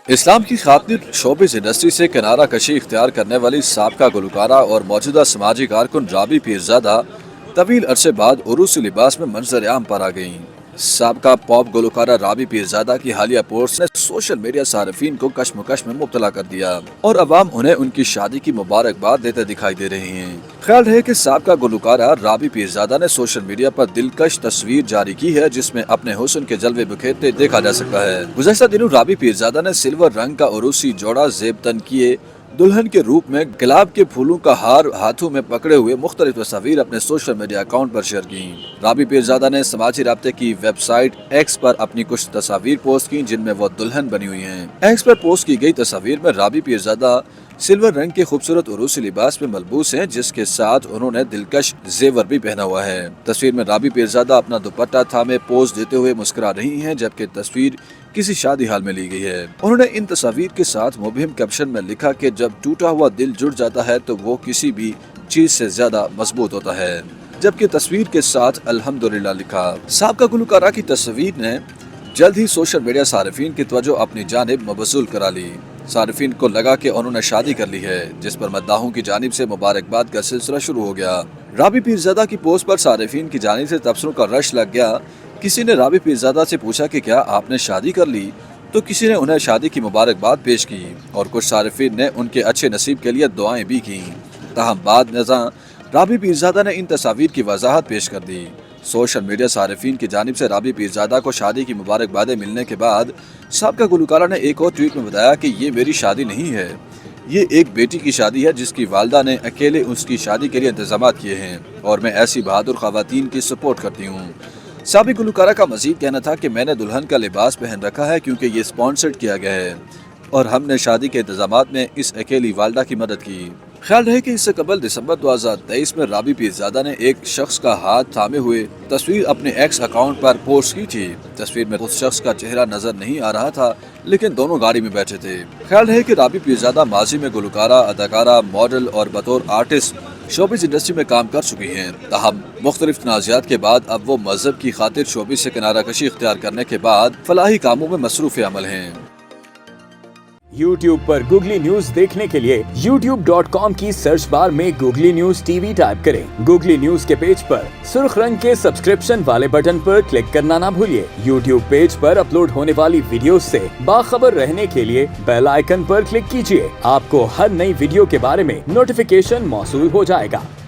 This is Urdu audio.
اسلام کی خاطر شوبز انڈسٹری سے کنارہ کشی اختیار کرنے والی سابقہ گلوکارہ اور موجودہ سماجی کارکن رابی پیرزادہ طویل عرصے بعد عروسی لباس میں منظر عام پر آ گئیں۔ سابقہ پاپ گلوکارہ رابی پیرزادہ کی حالیہ پوسٹ نے سوشل میڈیا صارفین کو کشمکش میں مبتلا کر دیا اور عوام انہیں ان کی شادی کی مبارکباد دیتے دکھائی دے رہے ہیں۔ خیال ہے کہ سابقہ گلوکارہ رابی پیرزادہ نے سوشل میڈیا پر دلکش تصویر جاری کی ہے جس میں اپنے حسن کے جلوے بکھیرتے دیکھا جا سکتا ہے۔ گزشتہ دنوں رابی پیرزادہ نے سلور رنگ کا عروسی جوڑا زیب تن کیے دلہن کے روپ میں گلاب کے پھولوں کا ہار ہاتھوں میں پکڑے ہوئے مختلف تصاویر اپنے سوشل میڈیا اکاؤنٹ پر شیئر کی۔ رابی پیرزادہ نے سماجی رابطے کی ویب سائٹ ایکس پر اپنی کچھ تصاویر پوسٹ کی جن میں وہ دلہن بنی ہوئی ہیں۔ ایکس پر پوسٹ کی گئی تصاویر میں رابی پیرزادہ سلور رنگ کے خوبصورت عروسی لباس میں ملبوس ہیں جس کے ساتھ انہوں نے دلکش زیور بھی پہنا ہوا ہے۔ تصویر میں رابی پیرزادہ اپنا دوپٹہ تھامے پوز دیتے ہوئے مسکرا رہی ہیں جبکہ تصویر کسی شادی حال میں لی گئی ہے۔ انہوں نے ان تصاویر کے ساتھ مبہم کیپشن میں لکھا کہ جب ٹوٹا ہوا دل جڑ جاتا ہے تو وہ کسی بھی چیز سے زیادہ مضبوط ہوتا ہے، جبکہ تصویر کے ساتھ الحمدللہ لکھا۔ سابقہ گلوکارہ کی تصویر نے جلد ہی سوشل میڈیا صارفین کی توجہ اپنی جانب مبذول کرا لی۔ صارفین کو لگا کہ انہوں نے شادی کر لی ہے جس پر مداحوں کی جانب سے مبارکباد کا سلسلہ شروع ہو گیا۔ رابی پیرزادہ کی پوسٹ پر صارفین کی جانب سے تبصروں کا رش لگ گیا۔ کسی نے رابی پیرزادہ سے پوچھا کہ کیا آپ نے شادی کر لی، تو کسی نے انہیں شادی کی مبارکباد پیش کی اور کچھ صارفین نے ان کے اچھے نصیب کے لیے دعائیں بھی کیں۔ تاہم بعد ازاں رابی پیرزادہ نے ان تصاویر کی وضاحت پیش کر دی۔ سوشل میڈیا صارفین کی جانب سے رابی پیرزادہ کو شادی کی مبارکبادیں ملنے کے بعد سابقہ گلوکارہ نے ایک اور ٹویٹ میں بتایا کہ یہ میری شادی نہیں ہے، یہ ایک بیٹی کی شادی ہے جس کی والدہ نے اکیلے اس کی شادی کے لیے انتظامات کیے ہیں اور میں ایسی بہادر خواتین کی سپورٹ کرتی ہوں۔ سابق گلوکارہ کا مزید کہنا تھا کہ میں نے دلہن کا لباس پہن رکھا ہے کیونکہ یہ اسپانسرڈ کیا گیا ہے اور ہم نے شادی کے انتظامات میں اس اکیلی والدہ کی مدد کی۔ خیال رہے کہ اس سے قبل دسمبر 2023 میں رابی پیرزادہ نے ایک شخص کا ہاتھ تھامے ہوئے تصویر اپنے ایکس اکاؤنٹ پر پوسٹ کی تھی۔ تصویر میں اس شخص کا چہرہ نظر نہیں آ رہا تھا لیکن دونوں گاڑی میں بیٹھے تھے۔ خیال رہے کہ رابی پیرزادہ ماضی میں گلوکارہ، اداکارہ، ماڈل اور بطور آرٹسٹ شوبز انڈسٹری میں کام کر چکی ہیں۔ تاہم مختلف تنازعات کے بعد اب وہ مذہب کی خاطر شوبز سے کنارہ کشی اختیار کرنے کے بعد فلاحی کاموں میں مصروف عمل ہیں۔ یوٹیوب پر گوگلی نیوز دیکھنے کے لیے youtube.com کی سرچ بار میں googly news T V type کریں۔ گوگلی نیوز کے پیج پر سرخ رنگ کے سبسکرپشن والے بٹن پر کلک کرنا نہ بھولیے۔ یوٹیوب پیج پر اپلوڈ ہونے والی ویڈیوز سے باخبر رہنے کے لیے بیل آئیکن پر کلک کیجیے۔ آپ کو ہر نئی ویڈیو کے بارے میں نوٹیفیکیشن موصول ہو جائے گا۔